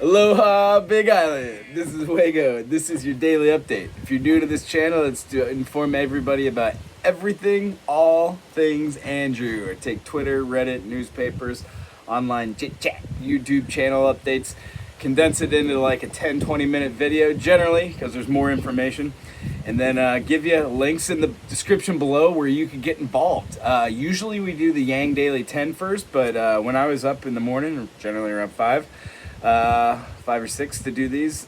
Aloha, Big Island. This is Wago. This is your daily update. If you're new to this channel, it's to inform everybody about everything, all things Andrew. I take Twitter, Reddit, newspapers, online chit-chat, YouTube channel updates, condense it into like a 10-20 minute video generally because there's more information, and then give you links in the description below where you can get involved. Usually we do the Yang Daily 10 first, but when I was up in the morning, generally around 5 or 6 to do these,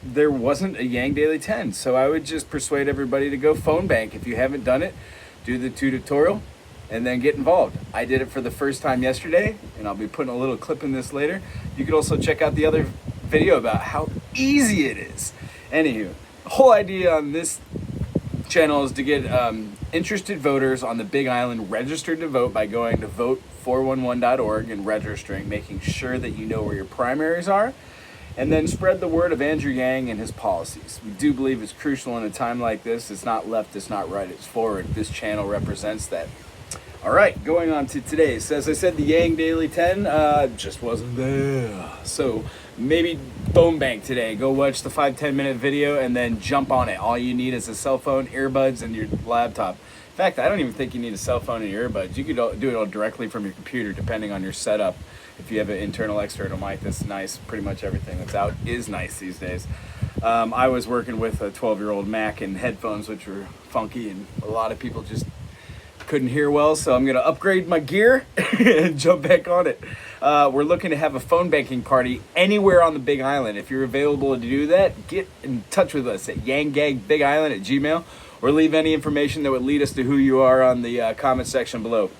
there wasn't a Yang Daily 10, so I would just persuade everybody to go phone bank. If you haven't done it, do the tutorial and then get involved. I did it for the first time yesterday, and I'll be putting a little clip in this later. You could also check out the other video about how easy it is. Anywho, the whole idea on this channel is to get interested voters on the Big Island registered to vote by going to vote411.org and registering, making sure that you know where your primaries are, and then spread the word of Andrew Yang and his policies. We do believe it's crucial in a time like this. It's not left, it's not right, it's forward. This channel represents that. All right, going on to today. So as I said, the Yang Daily 10 just wasn't there. So maybe phone bank today. Go watch the 5-10 minute video and then jump on it. All you need is a cell phone, earbuds, and your laptop. In fact, I don't even think you need a cell phone and earbuds. You could do it all directly from your computer depending on your setup. If you have an internal external mic that's nice, pretty much everything that's out is nice these days. I was working with a 12-year-old Mac and headphones, which were funky, and a lot of people just couldn't hear well, so I'm going to upgrade my gear and jump back on it. We're looking to have a phone banking party anywhere on the Big Island. If you're available to do that, get in touch with us at yanggangbigisland@gmail.com, or leave any information that would lead us to who you are on the comment section below.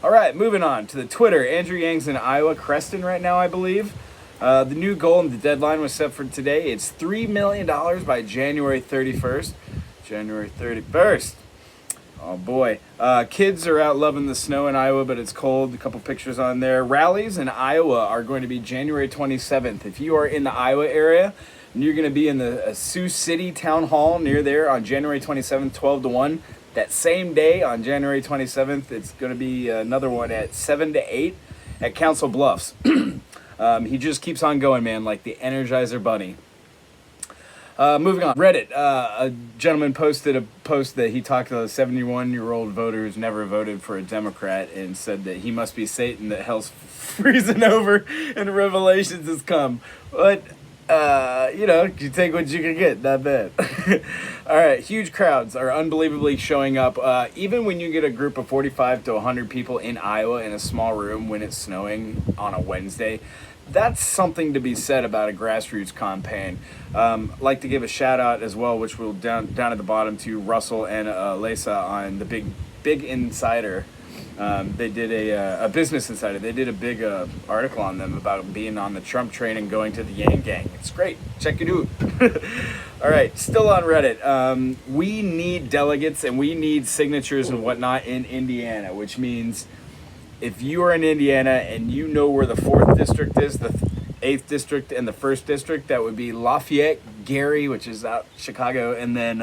All right, moving on to the Twitter. Andrew Yang's in Iowa, Creston right now, I believe. The new goal and the deadline was set for today. It's $3 million by January 31st. January 31st. Oh boy. Kids are out loving the snow in Iowa, but it's cold. A couple pictures on there. Rallies in Iowa are going to be January 27th. If you are in the Iowa area and you're going to be in the Sioux City Town Hall near there on January 27th, 12 to 1, that same day on January 27th, it's going to be another one at 7 to 8 at Council Bluffs. He just keeps on going, man, like the Energizer Bunny. Moving on, Reddit. A gentleman posted a post that he talked to a 71-year-old voter who's never voted for a Democrat and said that he must be Satan, that hell's freezing over and Revelations has come. But, you know, you take what you can get, not bad. All right, huge crowds are unbelievably showing up. Even when you get a group of 45 to 100 people in Iowa in a small room when it's snowing on a Wednesday, that's something to be said about a grassroots campaign. Like to give a shout out as well, which we'll down at the bottom, to Russell and Lesa on the Big Insider. They did a Business Insider. They did a big article on them about being on the Trump train and going to the Yang Gang. It's great. Check it out. All right, still on Reddit. We need delegates and we need signatures and whatnot in Indiana, which means if you are in Indiana and you know where the 4th district is, the 8th district, and the 1st district, that would be Lafayette, Gary, which is out Chicago, and then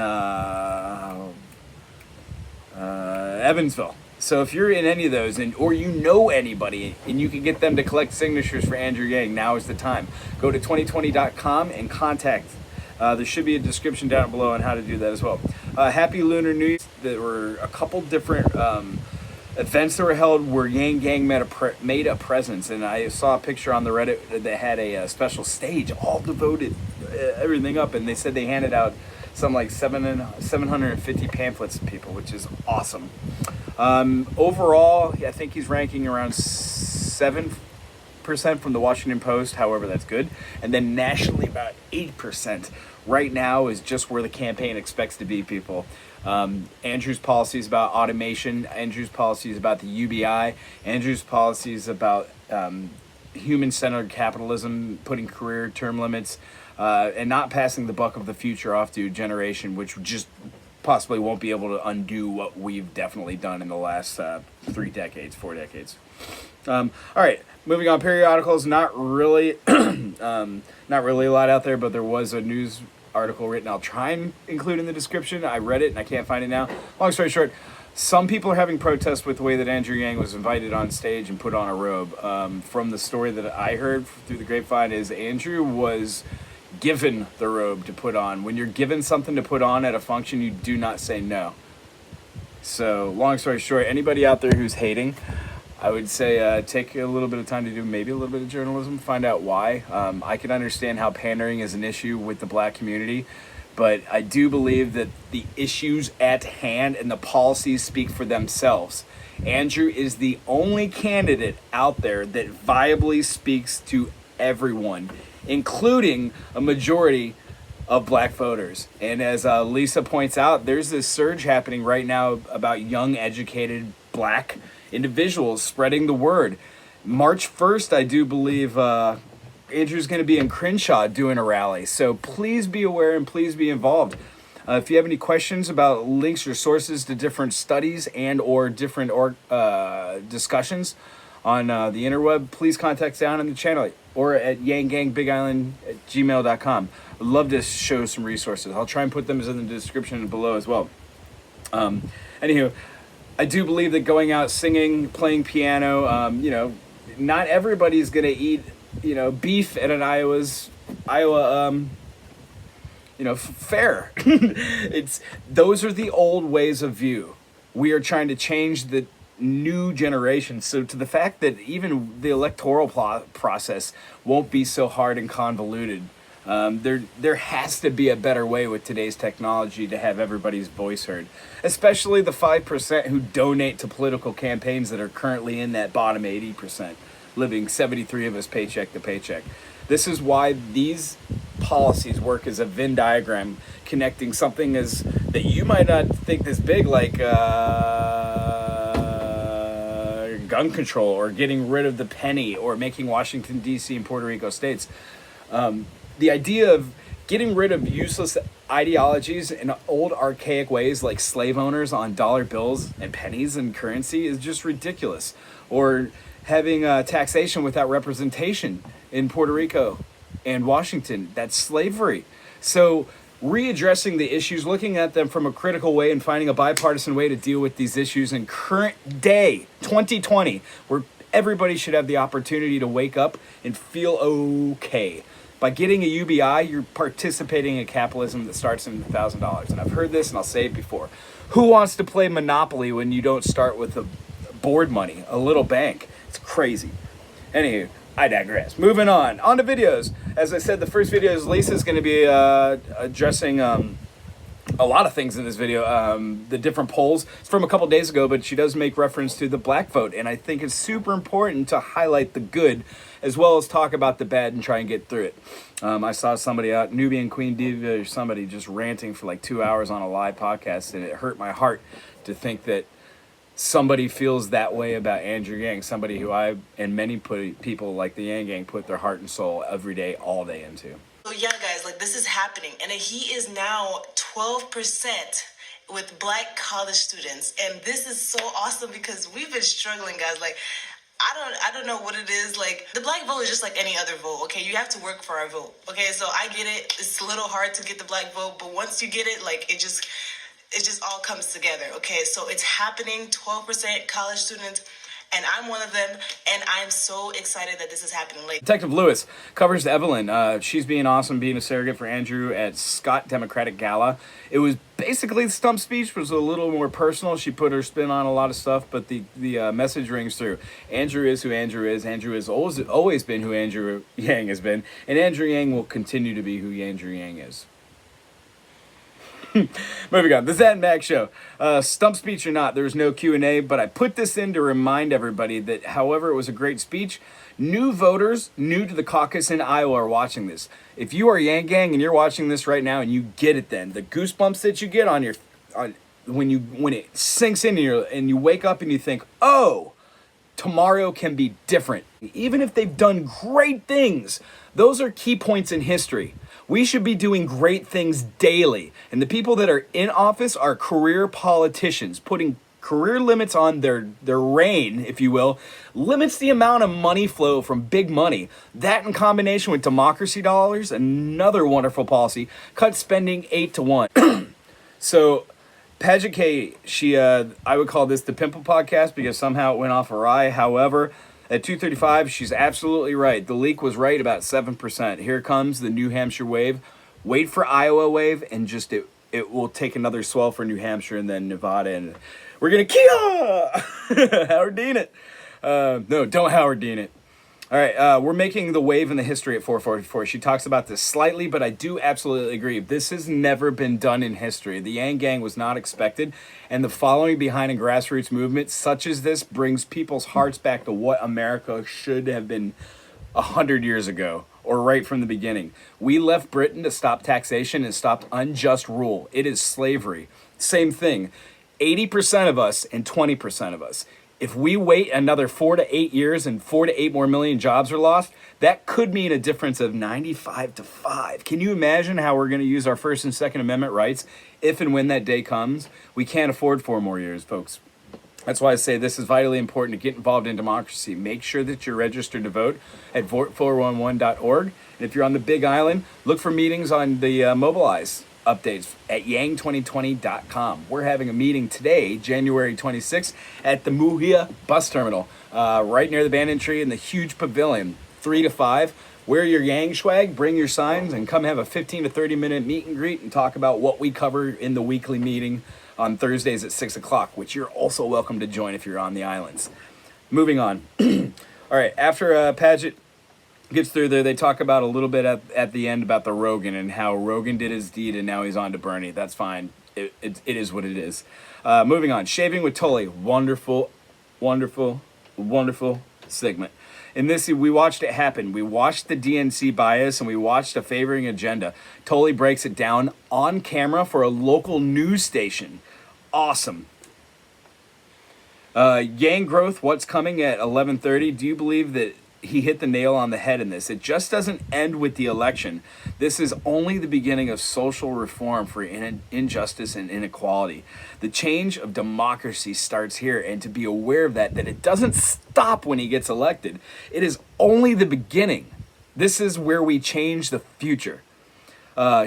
Evansville. So if you're in any of those, or you know anybody and you can get them to collect signatures for Andrew Yang, now is the time. Go to 2020.com and contact. There should be a description down below on how to do that as well. Happy Lunar New Year. There were a couple different events that were held where Yang Gang made a presence, and I saw a picture on the Reddit that had a special stage all devoted, everything up, and they said they handed out some like 750 pamphlets to people, which is awesome. Overall, I think he's ranking around 7% from the Washington Post, however that's good, and then nationally about 8%. Right now is just where the campaign expects to be, people. Andrew's policies about automation, Andrew's policies about the UBI, Andrew's policies about human-centered capitalism, putting career term limits, and not passing the buck of the future off to a generation which just possibly won't be able to undo what we've definitely done in the last 4 decades. All right, moving on. Periodicals, not really a lot out there, but there was a news article written. I'll try and include in the description. I read it and I can't find it now. Long story short, some people are having protests with the way that Andrew Yang was invited on stage and put on a robe. From the story that I heard through the grapevine is Andrew was given the robe to put on. When you're given something to put on at a function, you do not say no. So long story short, anybody out there who's hating, I would say take a little bit of time to do maybe a little bit of journalism, find out why. I can understand how pandering is an issue with the black community, but I do believe that the issues at hand and the policies speak for themselves. Andrew is the only candidate out there that viably speaks to everyone, including a majority of black voters. And as Lisa points out, there's this surge happening right now about young, educated black individuals spreading the word. March 1st, I do believe Andrew's going to be in Crenshaw doing a rally. So please be aware and please be involved. If you have any questions about links or sources to different studies and or different discussions on the interweb, please contact us down in the channel or at yanggangbigisland@gmail.com. I'd love to show some resources. I'll try and put them in the description below as well. Anywho, I do believe that going out singing, playing piano, not everybody's going to eat, beef at an Iowa, fair. Those are the old ways of view. We are trying to change the new generation. So to the fact that even the electoral process won't be so hard and convoluted, there has to be a better way with today's technology to have everybody's voice heard, especially the 5% who donate to political campaigns that are currently in that bottom 80%, living 73 of us paycheck to paycheck. This is why these policies work as a Venn diagram, connecting something that you might not think this big, like gun control or getting rid of the penny or making Washington, D.C. and Puerto Rico states. The idea of getting rid of useless ideologies and old archaic ways like slave owners on dollar bills and pennies and currency is just ridiculous. Or having taxation without representation in Puerto Rico and Washington, that's slavery. So readdressing the issues, looking at them from a critical way and finding a bipartisan way to deal with these issues in current day, 2020, where everybody should have the opportunity to wake up and feel okay. By getting a UBI, you're participating in capitalism that starts in $1,000. And I've heard this and I'll say it before. Who wants to play Monopoly when you don't start with a board money, a little bank? It's crazy. Anywho, I digress. Moving on to videos. As I said, the first video is Lisa's going to be addressing a lot of things in this video. The different polls. It's from a couple days ago, but she does make reference to the black vote. And I think it's super important to highlight the good as well as talk about the bad and try and get through it. I saw somebody out, Nubian Queen Diva or somebody, just ranting for like 2 hours on a live podcast, and it hurt my heart to think that somebody feels that way about Andrew Yang, somebody who I and many people like the Yang Gang put their heart and soul every day, all day into. So yeah, guys, like this is happening, and he is now 12% with black college students, and this is so awesome because we've been struggling, guys. Like, I don't know what it is. Like, the black vote is just like any other vote, okay? You have to work for our vote, okay? So I get it. It's a little hard to get the black vote, but once you get it, like, it just all comes together, okay? So it's happening, 12% college students, and I'm one of them, and I'm so excited that this is happening. Like, Detective Lewis covers Evelyn. She's being awesome, being a surrogate for Andrew at Scott Democratic Gala. It was basically the stump speech was a little more personal. She put her spin on a lot of stuff, but the message rings through. Andrew is who Andrew is. Andrew has always been who Andrew Yang has been, and Andrew Yang will continue to be who Andrew Yang is. Moving on, the Zat Mag Show. Stump speech or not, there's no Q&A, but I put this in to remind everybody that, however, it was a great speech. New voters, new to the caucus in Iowa are watching this. If you are Yang Gang and you're watching this right now and you get it then, the goosebumps that you get when it sinks in and you wake up and you think, oh, tomorrow can be different. Even if they've done great things, those are key points in history. We should be doing great things daily. And the people that are in office are career politicians, putting Career limits on their reign, if you will, limits the amount of money flow from big money. That in combination with democracy dollars, another wonderful policy, cuts spending 8 to 1. So Paget K, she, I would call this the Pimple Podcast because somehow it went off awry. However, at 2:35, she's absolutely right. The leak was right about 7%. Here comes the New Hampshire wave. Wait for Iowa wave, and just it will take another swell for New Hampshire and then Nevada, and we're gonna Kia Howard Dean it. No, don't Howard Dean it. All right, we're making the wave in the history at 444. She talks about this slightly, but I do absolutely agree. This has never been done in history. The Yang Gang was not expected, and the following behind a grassroots movement such as this brings people's hearts back to what America should have been 100 years ago, or right from the beginning. We left Britain to stop taxation and stop unjust rule. It is slavery. Same thing. 80% of us and 20% of us. If we wait another 4 to 8 years and 4 to 8 more million jobs are lost, that could mean a difference of 95 to 5. Can you imagine how we're going to use our First and Second Amendment rights if and when that day comes? We can't afford 4 more years, folks. That's why I say this is vitally important to get involved in democracy. Make sure that you're registered to vote at vote411.org. And if you're on the Big Island, look for meetings on the Mobilize updates at yang2020.com. We're having a meeting today, January 26th, at the Muhia bus terminal, right near the banyan tree in the huge pavilion, 3 to 5. Wear your Yang swag, bring your signs, and come have a 15 to 30 minute meet and greet and talk about what we cover in the weekly meeting on Thursdays at 6 o'clock, which you're also welcome to join if you're on the islands. Moving on. All right, after Paget gets through there, they talk about a little bit at the end about the Rogan and how Rogan did his deed and now he's on to Bernie. That's fine. It is what it is. Moving on. Shaving with Tully. Wonderful, wonderful, wonderful segment. In this, we watched it happen. We watched the DNC bias and we watched a favoring agenda. Tully breaks it down on camera for a local news station. Awesome. Yang growth, what's coming at 11:30? Do you believe that he hit the nail on the head in this? It just doesn't end with the election. This is only the beginning of social reform for injustice and inequality. The change of democracy starts here, and to be aware of that it doesn't stop when he gets elected. It is only the beginning. This is where we change the future.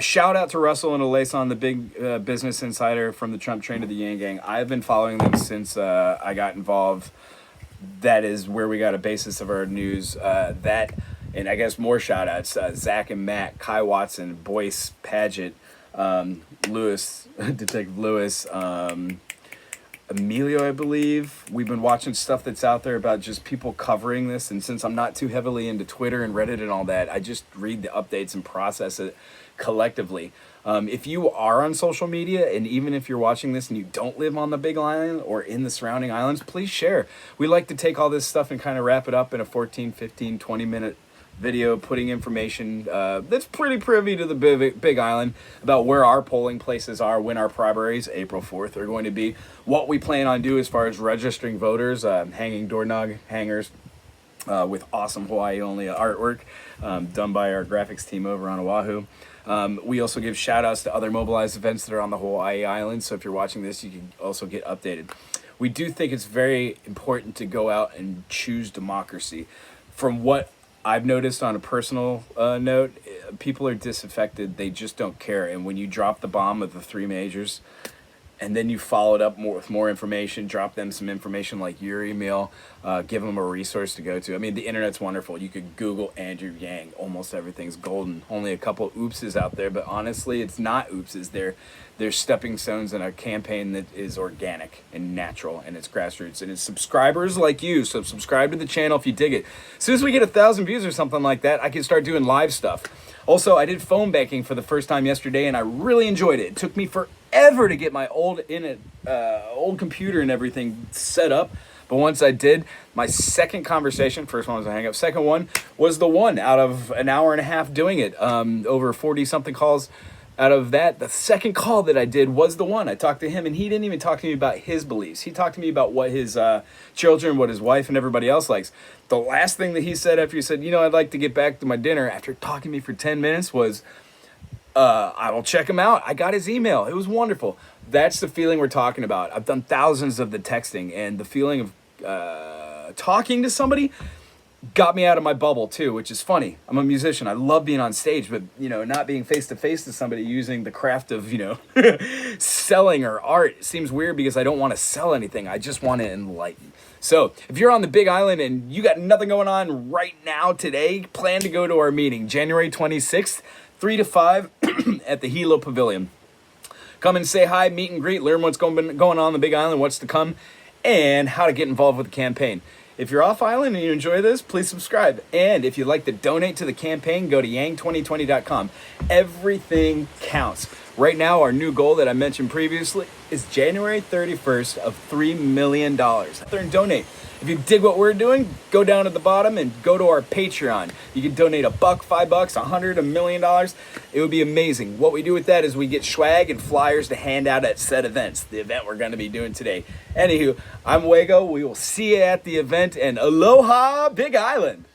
Shout out to Russell and Elisa on the big business insider from the Trump train to the Yang Gang. I've been following them since I got involved. That is where we got a basis of our news. That, and I guess more shout outs, Zach and Matt, Kai Watson, Boyce, Paget, Lewis, Detective Lewis, Emilio, I believe. We've been watching stuff that's out there about just people covering this, and since I'm not too heavily into Twitter and Reddit and all that, I just read the updates and process it collectively. If you are on social media, and even if you're watching this and you don't live on the Big Island or in the surrounding islands, please share. We like to take all this stuff and kind of wrap it up in a 14, 15, 20-minute video, putting information that's pretty privy to the Big Island about where our polling places are, when our primaries, April 4th, are going to be, what we plan on do as far as registering voters, hanging doorknob hangers with awesome Hawaii-only artwork done by our graphics team over on Oahu. We also give shout outs to other mobilized events that are on the Hawaii Island, so if you're watching this, you can also get updated. We do think it's very important to go out and choose democracy. From what I've noticed on a personal note, people are disaffected. They just don't care. And when you drop the bomb of the 3 majors, and then you follow it up with more information, drop them some information like your email, give them a resource to go to. I mean, the internet's wonderful. You could Google Andrew Yang. Almost everything's golden. Only a couple oopses out there, but honestly, it's not oopses. They're stepping stones in a campaign that is organic and natural, and it's grassroots, and it's subscribers like you. So subscribe to the channel if you dig it. As soon as we get 1,000 views or something like that, I can start doing live stuff. Also, I did phone banking for the first time yesterday, and I really enjoyed it. It took me forever to get my old computer and everything set up. But once I did, my second conversation, first one was a hang up, second one was the one out of an hour and a half doing it, over 40-something calls. Out of that, the second call that I did was the one. I talked to him, and he didn't even talk to me about his beliefs. He talked to me about what his children, what his wife, and everybody else likes. The last thing that he said after he said, I'd like to get back to my dinner, after talking to me for 10 minutes, was, I will check him out. I got his email. It was wonderful. That's the feeling we're talking about. I've done thousands of the texting, and the feeling of talking to somebody got me out of my bubble too, which is funny. I'm a musician. I love being on stage, but not being face to face to somebody using the craft of selling or art, it seems weird because I don't want to sell anything. I just want to enlighten. So if you're on the Big Island and you got nothing going on right now today, plan to go to our meeting January 26th, 3 to 5 at the Hilo Pavilion. Come and say hi, meet and greet, learn what's going on the Big Island, what's to come, and how to get involved with the campaign. If you're off island and you enjoy this, please subscribe. And if you'd like to donate to the campaign, go to yang2020.com. Everything counts. Right now, our new goal that I mentioned previously is January 31st of $3 million. Out there and donate. If you dig what we're doing, go down at the bottom and go to our Patreon. You can donate $1, $5, $100, $1 million. It would be amazing. What we do with that is we get swag and flyers to hand out at said events, the event we're going to be doing today. Anywho, I'm Wago. We will see you at the event, and aloha, Big Island.